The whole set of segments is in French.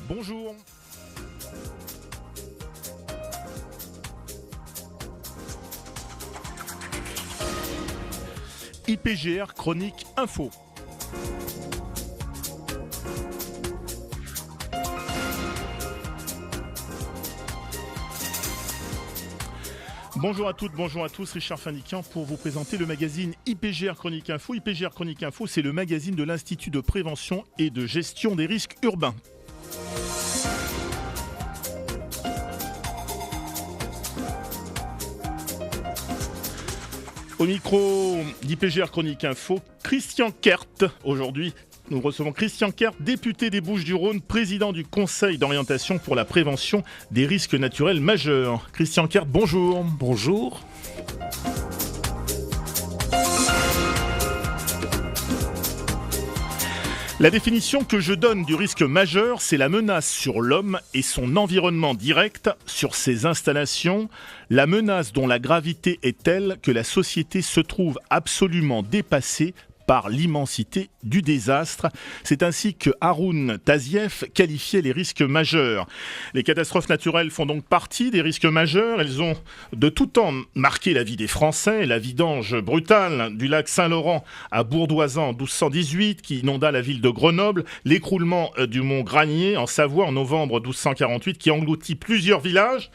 Bonjour. IPGR Chronique Info. Bonjour à toutes, bonjour à tous, Richard Finikian pour vous présenter le magazine IPGR Chronique Info. IPGR Chronique Info, c'est le magazine de l'Institut de prévention et de gestion des risques urbains. Au micro d'IPGR Chronique Info, Christian Kert. Aujourd'hui, nous recevons Christian Kert, député des Bouches-du-Rhône, président du Conseil d'orientation pour la prévention des risques naturels majeurs. Christian Kert, bonjour. Bonjour. La définition que je donne du risque majeur, c'est la menace sur l'homme et son environnement direct, sur ses installations, la menace dont la gravité est telle que la société se trouve absolument dépassée par l'immensité du désastre. C'est ainsi que Haroun Tazieff qualifiait les risques majeurs. Les catastrophes naturelles font donc partie des risques majeurs. Elles ont de tout temps marqué la vie des Français. La vidange brutale du lac Saint-Laurent à Bourdoisan en 1218 qui inonda la ville de Grenoble. L'écroulement du mont Granier en Savoie en novembre 1248 qui engloutit plusieurs villages.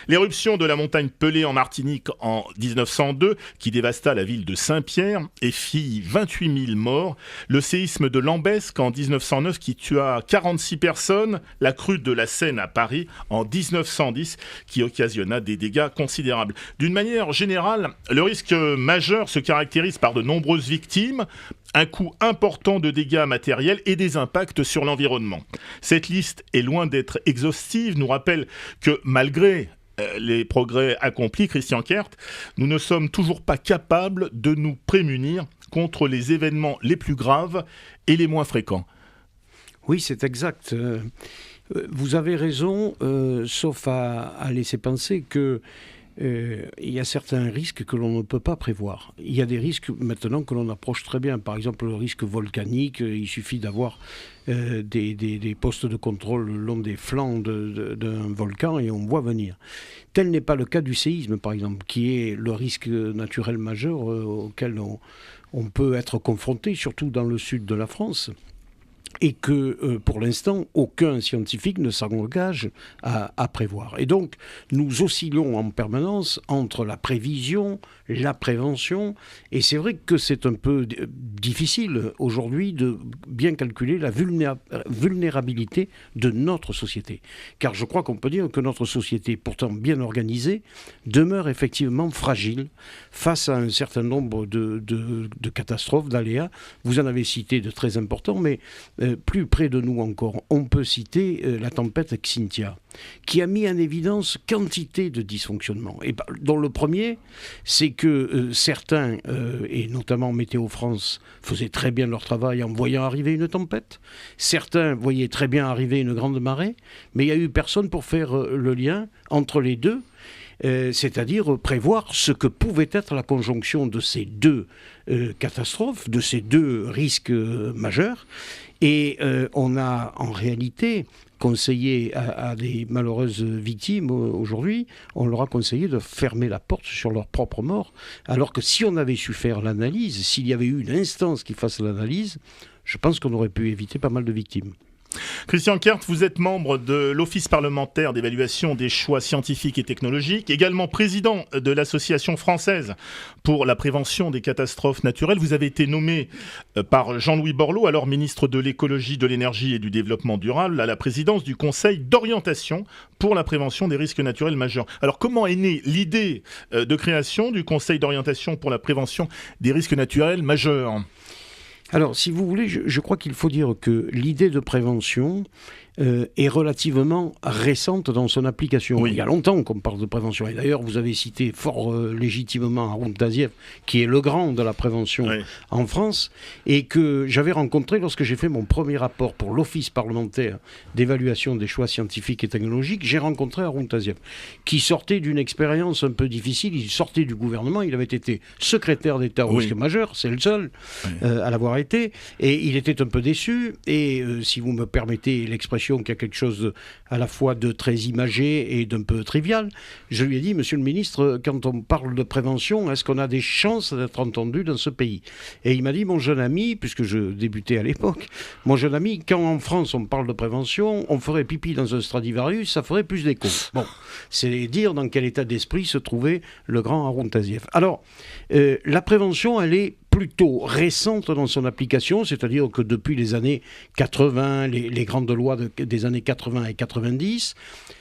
L'éruption de la montagne Pelée en Martinique en 1902 qui dévasta la ville de Saint-Pierre et fit 28 000 morts. Le séisme de Lambesc en 1909 qui tua 46 personnes. La crue de la Seine à Paris en 1910 qui occasionna des dégâts considérables. D'une manière générale, le risque majeur se caractérise par de nombreuses victimes, un coût important de dégâts matériels et des impacts sur l'environnement. Cette liste est loin d'être exhaustive, nous rappelle que malgré les progrès accomplis, Christian Kert, nous ne sommes toujours pas capables de nous prémunir contre les événements les plus graves et les moins fréquents. Oui, c'est exact. Vous avez raison, sauf à laisser penser que il y a certains risques que l'on ne peut pas prévoir. Il y a des risques maintenant que l'on approche très bien. Par exemple, le risque volcanique, il suffit d'avoir des postes de contrôle le long des flancs d'un volcan et on voit venir. Tel n'est pas le cas du séisme, par exemple, qui est le risque naturel majeur auquel on peut être confronté, surtout dans le sud de la France. Et que, pour l'instant, aucun scientifique ne s'engage à prévoir. Et donc, nous oscillons en permanence entre la prévision, la prévention, et c'est vrai que c'est un peu difficile aujourd'hui de bien calculer la vulnérabilité de notre société. Car je crois qu'on peut dire que notre société, pourtant bien organisée, demeure effectivement fragile face à un certain nombre de catastrophes, d'aléas. Vous en avez cité de très importants, mais plus près de nous encore, on peut citer la tempête Xynthia, qui a mis en évidence quantité de dysfonctionnements. Et dont le premier, c'est que certains, et notamment Météo France, faisaient très bien leur travail en voyant arriver une tempête. Certains voyaient très bien arriver une grande marée, mais il n'y a eu personne pour faire le lien entre les deux. C'est-à-dire prévoir ce que pouvait être la conjonction de ces deux catastrophes, de ces deux risques majeurs. Et on a en réalité conseillé à des malheureuses victimes aujourd'hui, on leur a conseillé de fermer la porte sur leur propre mort, alors que si on avait su faire l'analyse, s'il y avait eu une instance qui fasse l'analyse, je pense qu'on aurait pu éviter pas mal de victimes. Christian Kert, vous êtes membre de l'Office parlementaire d'évaluation des choix scientifiques et technologiques, également président de l'Association française pour la prévention des catastrophes naturelles. Vous avez été nommé par Jean-Louis Borloo, alors ministre de l'écologie, de l'énergie et du développement durable, à la présidence du Conseil d'orientation pour la prévention des risques naturels majeurs. Alors comment est née l'idée de création du Conseil d'orientation pour la prévention des risques naturels majeurs ? Alors, si vous voulez, je crois qu'il faut dire que l'idée de prévention est relativement récente dans son application. Oui. Il y a longtemps qu'on parle de prévention. Et d'ailleurs, vous avez cité fort légitimement Haroun Tazieff, qui est le grand de la prévention en France, et que j'avais rencontré lorsque j'ai fait mon premier rapport pour l'Office parlementaire d'évaluation des choix scientifiques et technologiques. J'ai rencontré Haroun Tazieff, qui sortait d'une expérience un peu difficile. Il sortait du gouvernement, il avait été secrétaire d'État au risque majeur, c'est le seul à l'avoir été, et il était un peu déçu, et si vous me permettez l'expression l'impression qu'il y a quelque chose à la fois de très imagé et d'un peu trivial. Je lui ai dit, monsieur le ministre, quand on parle de prévention, est-ce qu'on a des chances d'être entendu dans ce pays? Et il m'a dit, mon jeune ami, puisque je débutais à l'époque, mon jeune ami, quand en France on parle de prévention, on ferait pipi dans un Stradivarius, ça ferait plus d'écho. Bon, c'est dire dans quel état d'esprit se trouvait le grand Haroun Tazieff. Alors, la prévention, elle est plutôt récente dans son application, c'est-à-dire que depuis les années 80, les grandes lois des années 80 et 90,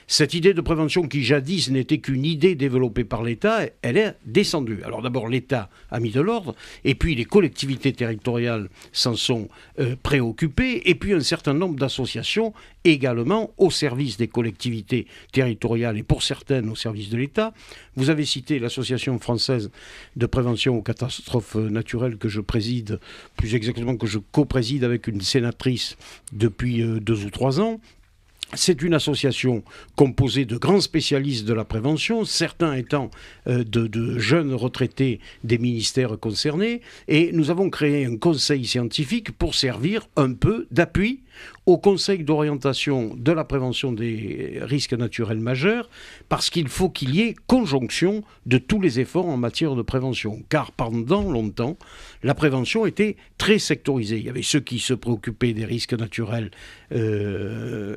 cette idée de prévention qui jadis n'était qu'une idée développée par l'État, elle est descendue. Alors d'abord l'État a mis de l'ordre, et puis les collectivités territoriales s'en sont préoccupées, et puis un certain nombre d'associations également au service des collectivités territoriales et pour certaines au service de l'État. Vous avez cité l'Association française de prévention aux catastrophes naturelles que je préside, plus exactement que je co-préside avec une sénatrice depuis 2 ou 3 ans. C'est une association composée de grands spécialistes de la prévention, certains étant de jeunes retraités des ministères concernés, et nous avons créé un conseil scientifique pour servir un peu d'appui au Conseil d'orientation de la prévention des risques naturels majeurs, parce qu'il faut qu'il y ait conjonction de tous les efforts en matière de prévention. Car pendant longtemps, la prévention était très sectorisée. Il y avait ceux qui se préoccupaient des risques naturels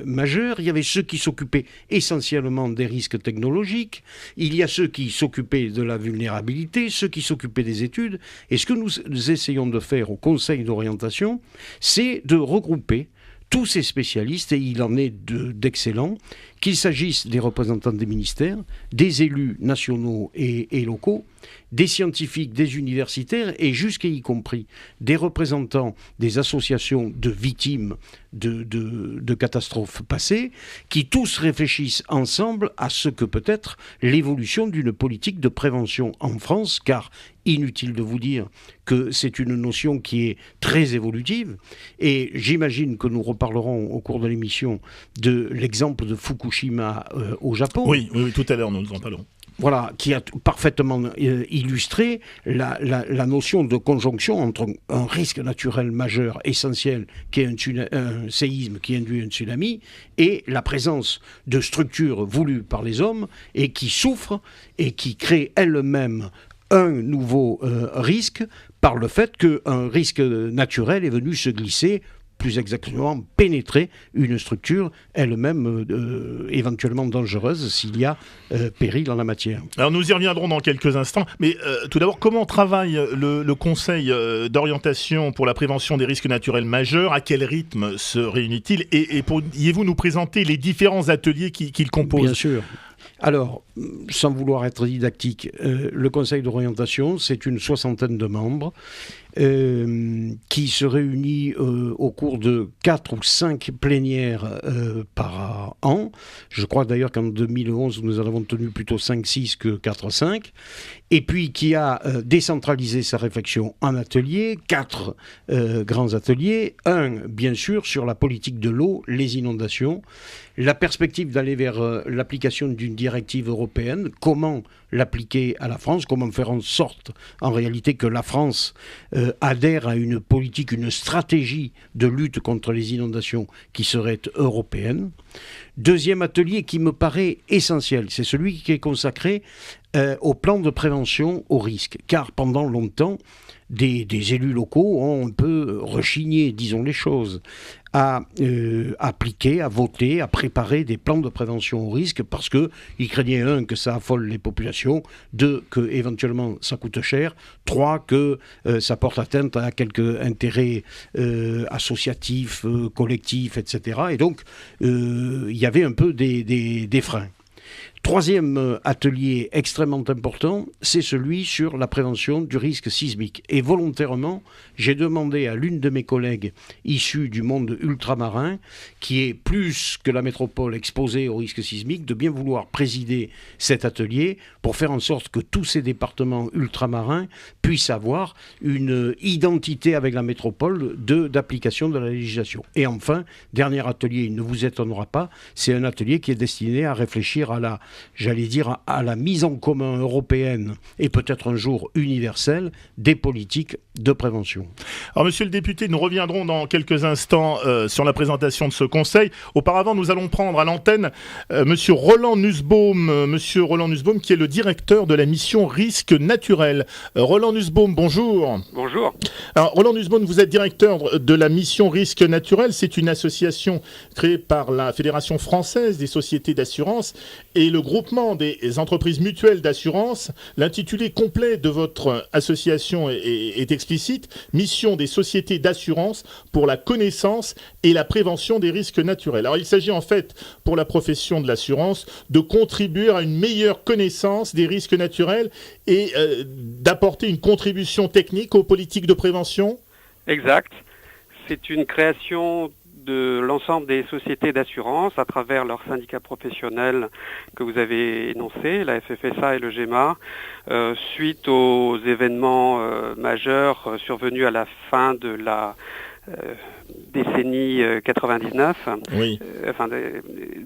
majeurs, il y avait ceux qui s'occupaient essentiellement des risques technologiques, il y a ceux qui s'occupaient de la vulnérabilité, ceux qui s'occupaient des études. Et ce que nous essayons de faire au Conseil d'orientation, c'est de regrouper tous ces spécialistes, et il en est d'excellents, qu'il s'agisse des représentants des ministères, des élus nationaux et locaux, des scientifiques, des universitaires, et jusqu'à y compris des représentants des associations de victimes de catastrophes passées, qui tous réfléchissent ensemble à ce que peut être l'évolution d'une politique de prévention en France, car inutile de vous dire que c'est une notion qui est très évolutive, et j'imagine que nous reparlerons au cours de l'émission de l'exemple de Fukushima au Japon. Oui, tout à l'heure nous en parlerons. Voilà, qui a parfaitement illustré la notion de conjonction entre un risque naturel majeur essentiel, qui est un séisme qui induit un tsunami, et la présence de structures voulues par les hommes et qui souffrent et qui créent elles-mêmes un nouveau risque par le fait qu'un risque naturel est venu se glisser, plus exactement pénétrer une structure elle-même éventuellement dangereuse s'il y a péril en la matière. Alors nous y reviendrons dans quelques instants, mais tout d'abord, comment travaille le Conseil d'orientation pour la prévention des risques naturels majeurs? À quel rythme se réunit-il? Et pourriez-vous nous présenter les différents ateliers qu'il compose? Bien sûr. Alors, sans vouloir être didactique, le Conseil d'orientation, c'est une 60aine de membres qui se réunit au cours de 4 ou 5 plénières par an. Je crois d'ailleurs qu'en 2011, nous en avons tenu plutôt 5-6 que 4-5. Et puis qui a décentralisé sa réflexion en ateliers, 4 grands ateliers. Un, bien sûr, sur la politique de l'eau, les inondations. La perspective d'aller vers l'application d'une directive européenne, comment l'appliquer à la France, comment faire en sorte en réalité que la France adhère à une politique, une stratégie de lutte contre les inondations qui serait européenne. Deuxième atelier qui me paraît essentiel, c'est celui qui est consacré au plan de prévention au risque, car pendant longtemps, des élus locaux ont un peu rechigné, disons les choses, à appliquer, à voter, à préparer des plans de prévention au risque parce qu'ils craignaient, 1, que ça affole les populations, 2, que éventuellement ça coûte cher, 3, que ça porte atteinte à quelques intérêts associatifs, collectifs, etc. Et donc, il y avait un peu des freins. Troisième atelier extrêmement important, c'est celui sur la prévention du risque sismique. Et volontairement, j'ai demandé à l'une de mes collègues issue du monde ultramarin, qui est plus que la métropole exposée au risque sismique, de bien vouloir présider cet atelier pour faire en sorte que tous ces départements ultramarins puissent avoir une identité avec la métropole d'application de la législation. Et enfin, dernier atelier, il ne vous étonnera pas, c'est un atelier qui est destiné à réfléchir à la mise en commun européenne et peut-être un jour universelle des politiques de prévention. Alors, monsieur le député, nous reviendrons dans quelques instants sur la présentation de ce conseil. Auparavant, nous allons prendre à l'antenne monsieur Roland Nussbaum, qui est le directeur de la mission Risques Naturels. Roland Nussbaum, bonjour. Bonjour. Alors, Roland Nussbaum, vous êtes directeur de la mission Risques Naturels. C'est une association créée par la Fédération française des sociétés d'assurance et le groupement des entreprises mutuelles d'assurance. L'intitulé complet de votre association est explicite. Mission des sociétés d'assurance pour la connaissance et la prévention des risques naturels. Alors il s'agit en fait pour la profession de l'assurance de contribuer à une meilleure connaissance des risques naturels et d'apporter une contribution technique aux politiques de prévention. Exact. C'est une création de l'ensemble des sociétés d'assurance à travers leurs syndicats professionnels que vous avez énoncés, la FFSA et le GEMA, suite aux événements majeurs survenus à la fin de la décennie 99, oui.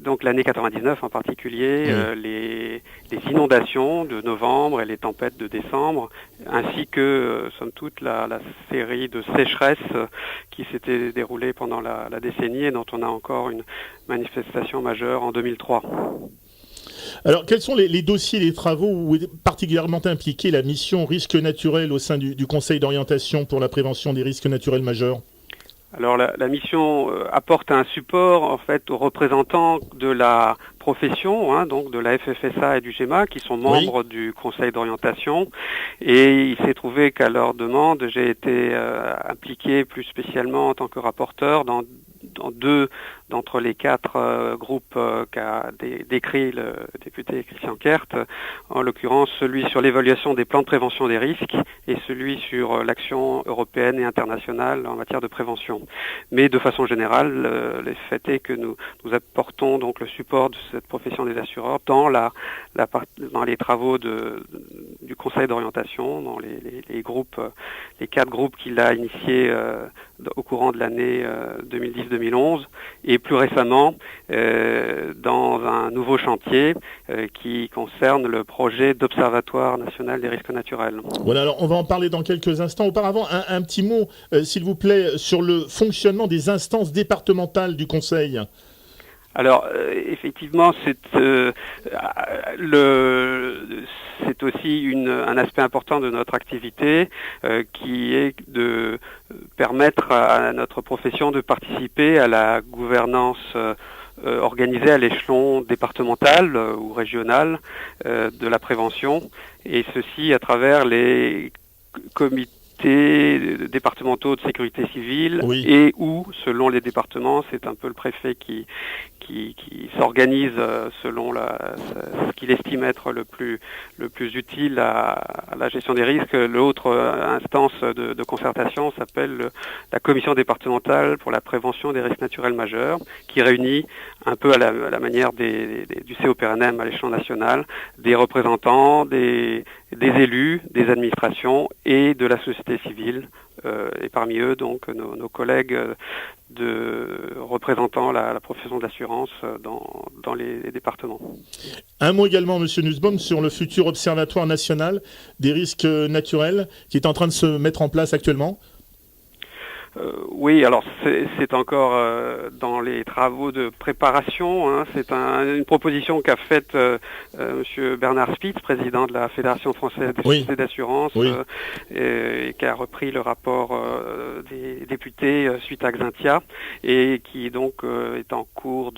Donc l'année 99 en particulier, oui. Les inondations de novembre et les tempêtes de décembre, ainsi que, somme toute, la série de sécheresses qui s'était déroulée pendant la décennie et dont on a encore une manifestation majeure en 2003. Alors, quels sont les dossiers, les travaux où est particulièrement impliquée la mission risques naturels au sein du Conseil d'orientation pour la prévention des risques naturels majeurs ? Alors la mission apporte un support en fait aux représentants de la profession, donc de la FFSA et du GEMA, qui sont membres oui. du Conseil d'orientation. Et il s'est trouvé qu'à leur demande, j'ai été impliqué plus spécialement en tant que rapporteur dans deux d'entre les quatre groupes qu'a décrit le député Christian Kert, en l'occurrence celui sur l'évaluation des plans de prévention des risques et celui sur l'action européenne et internationale en matière de prévention. Mais de façon générale, le fait est que nous apportons donc le support de cette profession des assureurs dans les travaux du Conseil d'orientation, dans les groupes, les quatre groupes qu'il a initiés au courant de l'année 2010-2011 et plus récemment dans un nouveau chantier qui concerne le projet d'Observatoire national des risques naturels. Voilà, alors on va en parler dans quelques instants. Auparavant, un petit mot, s'il vous plaît, sur le fonctionnement des instances départementales du Conseil. Alors, effectivement, c'est aussi un aspect important de notre activité qui est de permettre à notre profession de participer à la gouvernance organisée à l'échelon départemental ou régional de la prévention, et ceci à travers les comités départementaux de sécurité civile oui. et où, selon les départements, c'est un peu le préfet qui s'organise selon ce qu'il estime être le plus utile à la gestion des risques. L'autre instance de concertation s'appelle la commission départementale pour la prévention des risques naturels majeurs, qui réunit un peu à la manière du COPRNM à l'échelon national, des représentants, des élus, des administrations et de la société civile, et parmi eux donc nos collègues représentant la profession de l'assurance dans les départements. Un mot également, monsieur Nussbaum, sur le futur Observatoire national des risques naturels qui est en train de se mettre en place actuellement. Oui, alors c'est encore dans les travaux de préparation. C'est une proposition qu'a faite monsieur Bernard Spitz, président de la Fédération française des sociétés d'assurance, oui. Et qui a repris le rapport des députés suite à Xintia et qui donc est en cours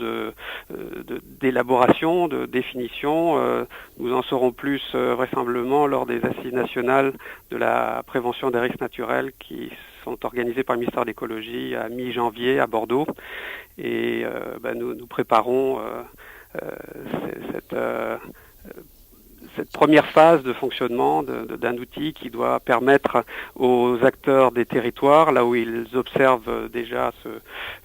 d'élaboration, de définition. Nous en saurons plus vraisemblablement lors des assises nationales de la prévention des risques naturels qui sont organisés par le ministère de l'écologie à mi-janvier à Bordeaux, et nous préparons cette première phase de fonctionnement d'un outil qui doit permettre aux acteurs des territoires, là où ils observent déjà,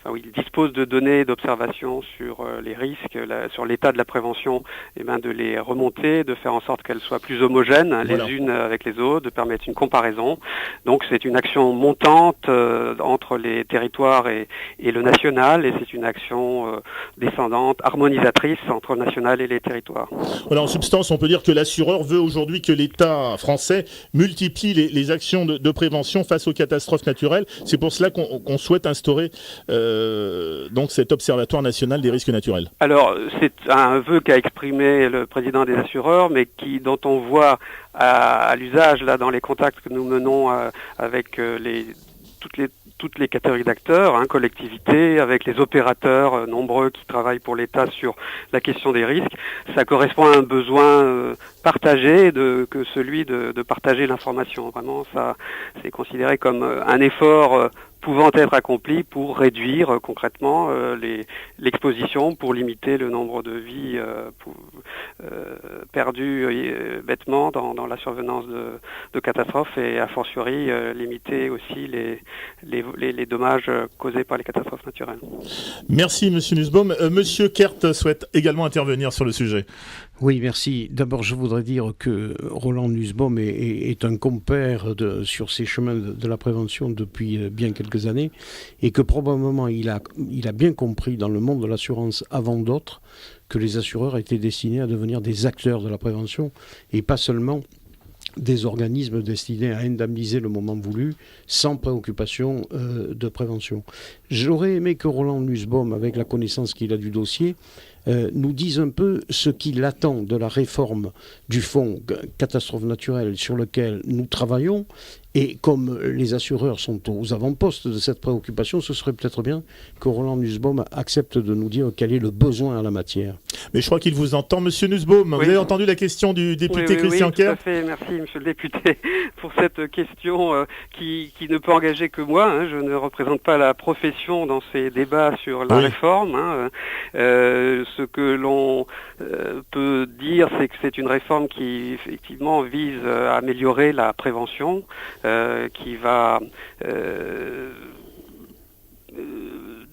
où ils disposent de données d'observation sur les risques, sur l'état de la prévention, de les remonter, de faire en sorte qu'elles soient plus homogènes les unes avec les autres, de permettre une comparaison. Donc c'est une action montante entre les territoires et le national, et c'est une action descendante, harmonisatrice entre le national et les territoires. Voilà, en substance, on peut dire que l'assureur veut aujourd'hui que l'État français multiplie les actions de prévention face aux catastrophes naturelles. C'est pour cela qu'on souhaite instaurer donc cet Observatoire national des risques naturels. Alors, c'est un vœu qu'a exprimé le président des assureurs, mais dont on voit à l'usage là dans les contacts que nous menons avec toutes les catégories d'acteurs, collectivités, avec les opérateurs nombreux qui travaillent pour l'État sur la question des risques. Ça correspond à un besoin partagé que celui de partager l'information. Vraiment, ça, c'est considéré comme un effort pouvant être accompli pour réduire concrètement l'exposition, pour limiter le nombre de vies perdues bêtement dans la survenance de catastrophes et a fortiori limiter aussi les dommages causés par les catastrophes naturelles. Merci Monsieur Nussbaum. Monsieur Kert souhaite également intervenir sur le sujet. Oui, merci. D'abord, je voudrais dire que Roland Nussbaum est un compère sur ces chemins de la prévention depuis bien quelques années et que probablement il a bien compris dans le monde de l'assurance avant d'autres que les assureurs étaient destinés à devenir des acteurs de la prévention et pas seulement des organismes destinés à indemniser le moment voulu sans préoccupation de prévention. J'aurais aimé que Roland Nussbaum, avec la connaissance qu'il a du dossier, nous dise un peu ce qu'il attend de la réforme du fonds catastrophes naturelles sur lequel nous travaillons. Et comme les assureurs sont aux avant-postes de cette préoccupation, ce serait peut-être bien que Roland Nussbaum accepte de nous dire quel est le besoin en la matière. Mais je crois qu'il vous entend, Monsieur Nussbaum. Oui. Vous avez entendu la question du député Christian Kert ? Oui, tout à fait. Merci, Monsieur le député, pour cette question qui ne peut engager que moi. Je ne représente pas la profession dans ces débats sur la réforme. Ce que l'on peut dire, c'est que c'est une réforme qui, effectivement, vise à améliorer la prévention, qui va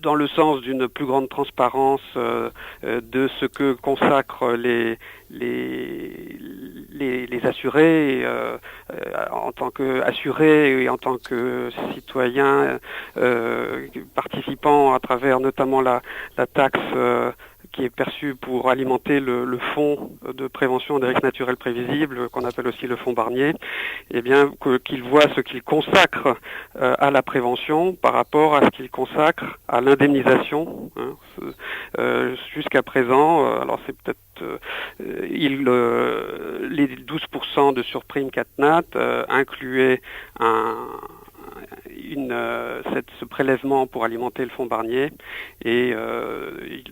dans le sens d'une plus grande transparence de ce que consacrent les assurés en tant qu'assurés et en tant que citoyens participant à travers notamment la taxe qui est perçu pour alimenter le fonds de prévention des risques naturels prévisibles, qu'on appelle aussi le fonds Barnier, et bien qu'il voit ce qu'il consacre à la prévention par rapport à ce qu'il consacre à l'indemnisation. Jusqu'à présent, alors c'est peut-être les 12% de surprime CatNat incluaient ce prélèvement pour alimenter le fonds Barnier et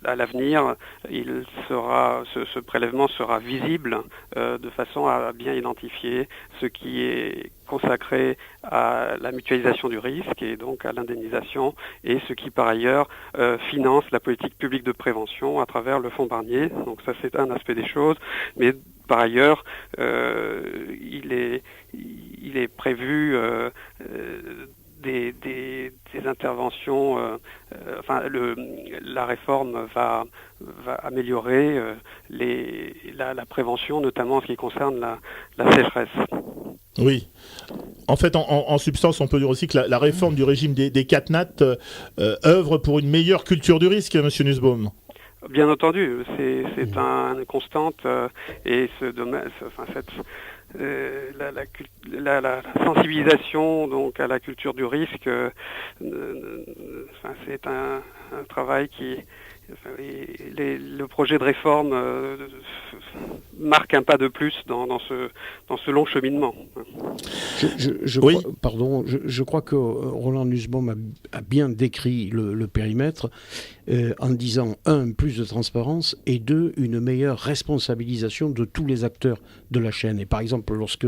à l'avenir ce prélèvement sera visible de façon à bien identifier ce qui est consacré à la mutualisation du risque et donc à l'indemnisation et ce qui par ailleurs finance la politique publique de prévention à travers le fonds Barnier. Donc ça c'est un aspect des choses, mais par ailleurs il est prévu des interventions, la réforme va améliorer la prévention, notamment en ce qui concerne la sécheresse. Oui. En fait, en substance, on peut dire aussi que la réforme du régime des CatNat œuvre pour une meilleure culture du risque, Monsieur Nussbaum. Bien entendu, c'est une constante et ce domaine, la sensibilisation donc à la culture du risque, c'est un travail qui le projet de réforme marque un pas de plus dans ce long cheminement. Je crois que Roland Nussbaum a bien décrit le périmètre en disant 1, plus de transparence et 2, une meilleure responsabilisation de tous les acteurs de la chaîne. Et par exemple, lorsque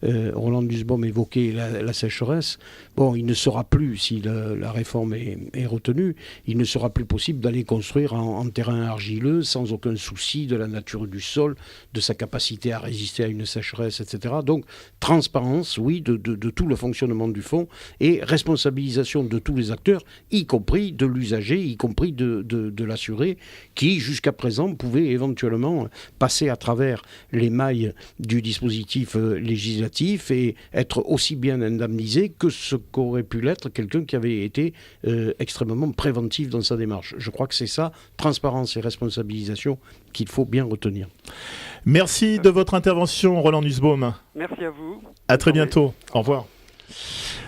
Roland Nussbaum évoquait la sécheresse, il ne sera plus, si la réforme est retenue, il ne sera plus possible d'aller construire en terrain argileux sans aucun souci de la nature du sol, de sa capacité à résister à une sécheresse, etc. Donc, transparence, oui, de tout le fonctionnement du fonds et responsabilisation de tous les acteurs, y compris de l'usager, y compris essaye de l'assurer, qui jusqu'à présent pouvait éventuellement passer à travers les mailles du dispositif législatif et être aussi bien indemnisé que ce qu'aurait pu l'être quelqu'un qui avait été extrêmement préventif dans sa démarche. Je crois que c'est ça, transparence et responsabilisation, qu'il faut bien retenir. Merci de votre intervention, Roland Nussbaum. Merci à vous. À très bientôt. Au revoir.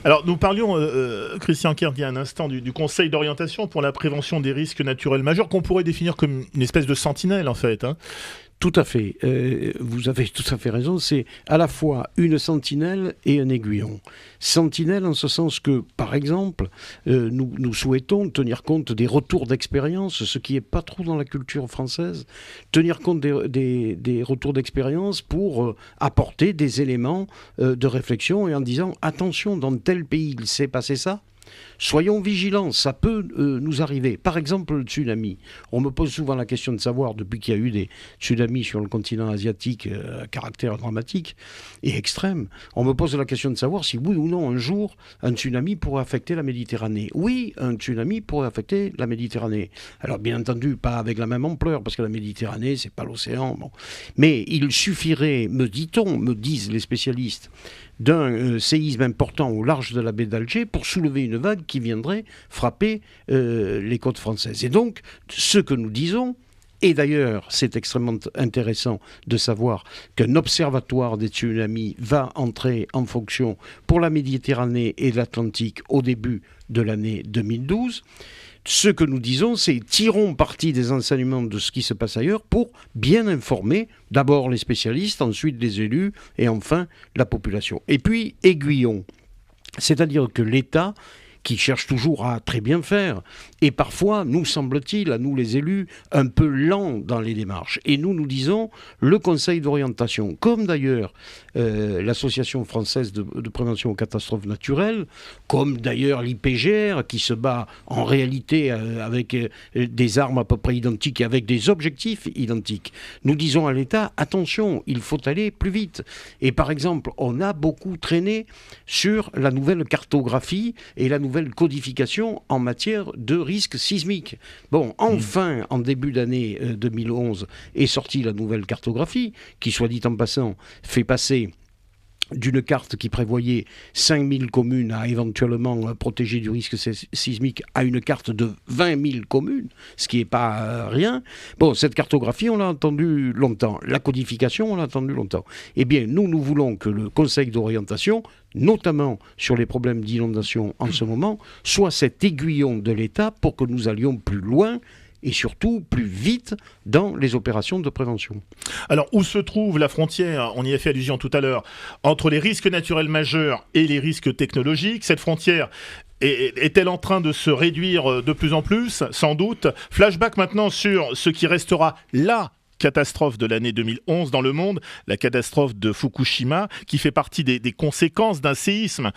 Alors, nous parlions, Christian Kern, il y a un instant, du Conseil d'orientation pour la prévention des risques naturels majeurs, qu'on pourrait définir comme une espèce de sentinelle, en fait. Tout à fait. Vous avez tout à fait raison. C'est à la fois une sentinelle et un aiguillon. Sentinelle en ce sens que, par exemple, nous souhaitons tenir compte des retours d'expérience, ce qui n'est pas trop dans la culture française, tenir compte des retours d'expérience pour apporter des éléments de réflexion et en disant « Attention, dans tel pays, il s'est passé ça ». Soyons vigilants, ça peut nous arriver. Par exemple, le tsunami. On me pose souvent la question de savoir, depuis qu'il y a eu des tsunamis sur le continent asiatique à caractère dramatique et extrême, on me pose la question de savoir si oui ou non un jour un tsunami pourrait affecter la Méditerranée. Oui, un tsunami pourrait affecter la Méditerranée. Alors bien entendu, pas avec la même ampleur, parce que la Méditerranée, c'est pas l'océan. Bon. Mais il suffirait, me disent les spécialistes, d'un séisme important au large de la baie d'Alger pour soulever une vague qui viendrait frapper les côtes françaises. Et donc, ce que nous disons, et d'ailleurs, c'est extrêmement intéressant de savoir qu'un observatoire des tsunamis va entrer en fonction pour la Méditerranée et l'Atlantique au début de l'année 2012. Ce que nous disons, c'est tirons parti des enseignements de ce qui se passe ailleurs pour bien informer d'abord les spécialistes, ensuite les élus et enfin la population. Et puis aiguillons, c'est-à-dire que l'État, qui cherche toujours à très bien faire, et parfois, nous semble-t-il, à nous les élus, un peu lents dans les démarches. Et nous disons, le Conseil d'orientation, comme d'ailleurs l'Association française de prévention aux catastrophes naturelles, comme d'ailleurs l'IPGR, qui se bat en réalité avec des armes à peu près identiques et avec des objectifs identiques, nous disons à l'État, attention, il faut aller plus vite. Et par exemple, on a beaucoup traîné sur la nouvelle cartographie et la nouvelle codification en matière de risque sismique. Bon, enfin, en début d'année 2011, est sortie la nouvelle cartographie, qui, soit dit en passant, fait passer d'une carte qui prévoyait 5000 communes à éventuellement protéger du risque sismique à une carte de 20 000 communes, ce qui n'est pas rien. Bon, cette cartographie, on l'a entendue longtemps. La codification, on l'a entendue longtemps. Eh bien, nous voulons que le Conseil d'orientation, notamment sur les problèmes d'inondation en ce moment, soit cet aiguillon de l'État pour que nous allions plus loin et surtout plus vite dans les opérations de prévention. Alors, où se trouve la frontière, on y a fait allusion tout à l'heure, entre les risques naturels majeurs et les risques technologiques? Cette frontière est-elle en train de se réduire de plus en plus? Sans doute. Flashback maintenant sur ce qui restera là catastrophe de l'année 2011 dans le monde, la catastrophe de Fukushima, qui fait partie des conséquences d'un séisme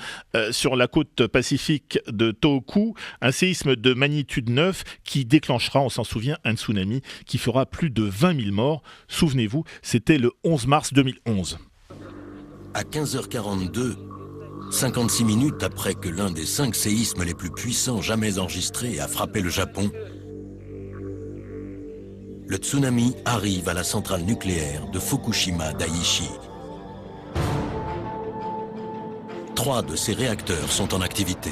sur la côte pacifique de Tohoku, un séisme de magnitude 9 qui déclenchera, on s'en souvient, un tsunami qui fera plus de 20 000 morts. Souvenez-vous, c'était le 11 mars 2011. À 15h42, 56 minutes après que l'un des 5 séismes les plus puissants jamais enregistrés a frappé le Japon, le tsunami arrive à la centrale nucléaire de Fukushima Daiichi. 3 de ces réacteurs sont en activité.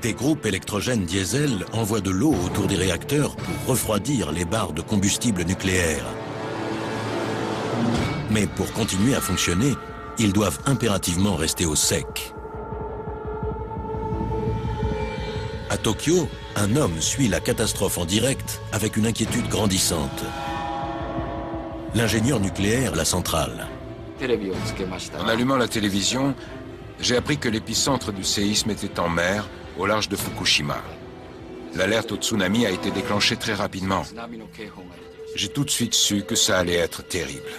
Des groupes électrogènes diesel envoient de l'eau autour des réacteurs pour refroidir les barres de combustible nucléaire. Mais pour continuer à fonctionner, ils doivent impérativement rester au sec. À Tokyo, un homme suit la catastrophe en direct avec une inquiétude grandissante. L'ingénieur nucléaire de la centrale. En allumant la télévision, j'ai appris que l'épicentre du séisme était en mer, au large de Fukushima. L'alerte au tsunami a été déclenchée très rapidement. J'ai tout de suite su que ça allait être terrible.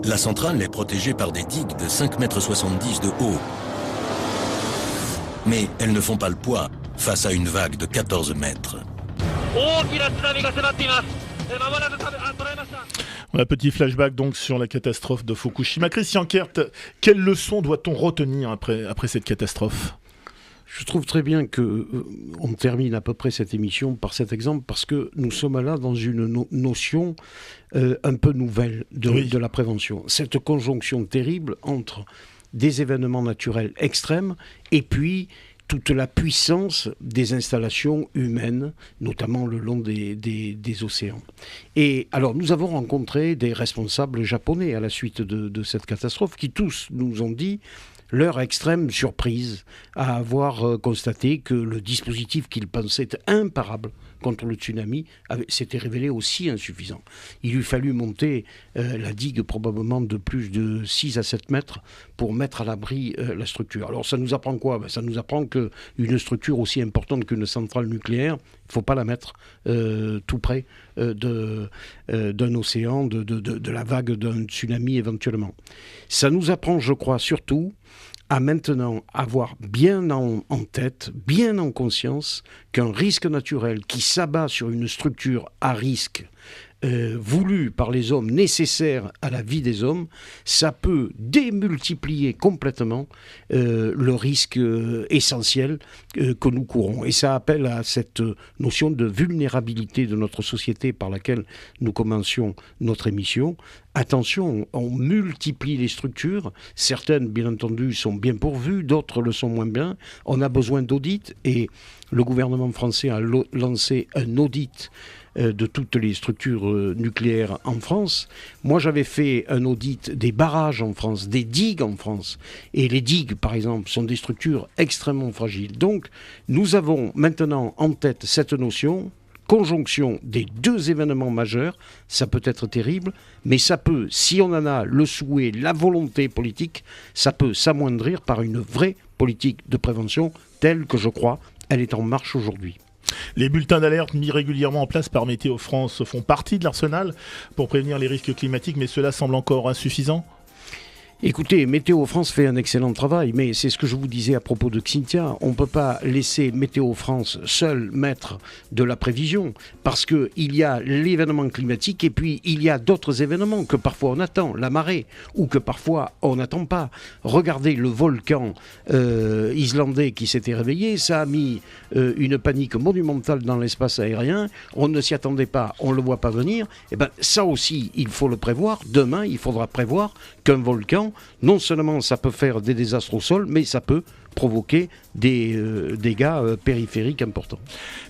La centrale est protégée par des digues de 5,70 m de haut. Mais elles ne font pas le poids face à une vague de 14 mètres. Un petit flashback donc sur la catastrophe de Fukushima. Christian Kert, quelle leçon doit-on retenir après cette catastrophe ? Je trouve très bien qu'on termine à peu près cette émission par cet exemple, parce que nous sommes là dans une notion un peu nouvelle de la prévention. Cette conjonction terrible entre des événements naturels extrêmes et puis toute la puissance des installations humaines, notamment le long des océans. Et alors, nous avons rencontré des responsables japonais à la suite de cette catastrophe qui tous nous ont dit leur extrême surprise à avoir constaté que le dispositif qu'ils pensaient imparable contre le tsunami s'était révélé aussi insuffisant. Il lui fallut monter la digue probablement de plus de 6 à 7 mètres pour mettre à l'abri la structure. Alors ça nous apprend quoi ? Ça nous apprend qu'une structure aussi importante qu'une centrale nucléaire, il ne faut pas la mettre tout près d'un océan, de la vague d'un tsunami éventuellement. Ça nous apprend, je crois, surtout à maintenant avoir bien en tête, bien en conscience, qu'un risque naturel qui s'abat sur une structure à risque voulu par les hommes, nécessaire à la vie des hommes, ça peut démultiplier complètement le risque essentiel que nous courons. Et ça appelle à cette notion de vulnérabilité de notre société par laquelle nous commencions notre émission. Attention, on multiplie les structures. Certaines, bien entendu, sont bien pourvues, d'autres le sont moins bien. On a besoin d'audits et le gouvernement français a lancé un audit de toutes les structures nucléaires en France. Moi, j'avais fait un audit des barrages en France, des digues en France. Et les digues, par exemple, sont des structures extrêmement fragiles. Donc, nous avons maintenant en tête cette notion, conjonction des deux événements majeurs. Ça peut être terrible, mais ça peut, si on en a le souhait, la volonté politique, ça peut s'amoindrir par une vraie politique de prévention telle que, je crois, elle est en marche aujourd'hui. Les bulletins d'alerte mis régulièrement en place par Météo France font partie de l'arsenal pour prévenir les risques climatiques, mais cela semble encore insuffisant ? Écoutez, Météo France fait un excellent travail, mais c'est ce que je vous disais à propos de Xynthia. On ne peut pas laisser Météo France seul maître de la prévision, parce qu'il y a l'événement climatique et puis il y a d'autres événements que parfois on attend, la marée, ou que parfois on n'attend pas. Regardez le volcan islandais qui s'était réveillé, ça a mis une panique monumentale dans l'espace aérien, on ne s'y attendait pas, on ne le voit pas venir. Et ben, ça aussi, il faut le prévoir. Demain, il faudra prévoir qu'un volcan, non seulement ça peut faire des désastres au sol, mais ça peut provoquer des dégâts périphériques importants.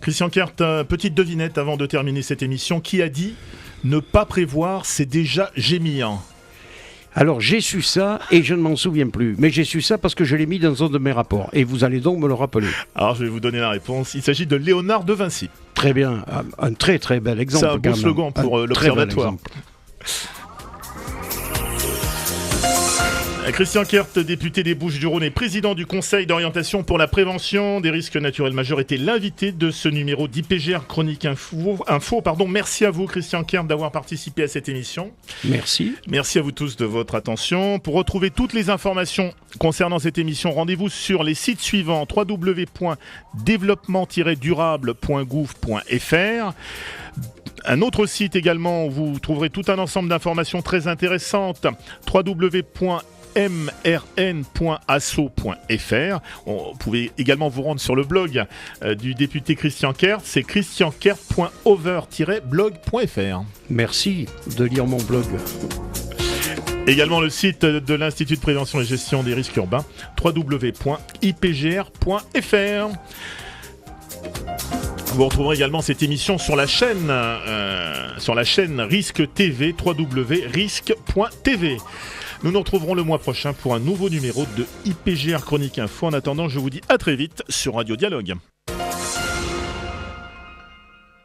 Christian Kert, petite devinette avant de terminer cette émission. Qui a dit « Ne pas prévoir, c'est déjà gémir » ? Alors j'ai su ça et je ne m'en souviens plus. Mais j'ai su ça parce que je l'ai mis dans un de mes rapports. Et vous allez donc me le rappeler. Alors je vais vous donner la réponse. Il s'agit de Léonard de Vinci. Très bien. Un très très bel exemple. C'est un beau slogan pour l'Observatoire. Christian Kert, député des Bouches-du-Rhône et président du Conseil d'orientation pour la prévention des risques naturels majeurs, était l'invité de ce numéro d'IPGR Chronique Info. Merci à vous, Christian Kert, d'avoir participé à cette émission. Merci. Merci à vous tous de votre attention. Pour retrouver toutes les informations concernant cette émission, rendez-vous sur les sites suivants: www.développement-durable.gouv.fr. Un autre site également où vous trouverez tout un ensemble d'informations très intéressantes: www.mrn.asso.fr. Vous pouvez également vous rendre sur le blog du député Christian Kert, c'est christiankert.over-blog.fr. Merci de lire mon blog. Également le site de l'Institut de prévention et gestion des risques urbains, www.ipgr.fr. Vous retrouverez également cette émission sur la chaîne Risque TV, www.risque.tv. Nous nous retrouverons le mois prochain pour un nouveau numéro de IPGR Chronique Info. En attendant, je vous dis à très vite sur Radio Dialogue.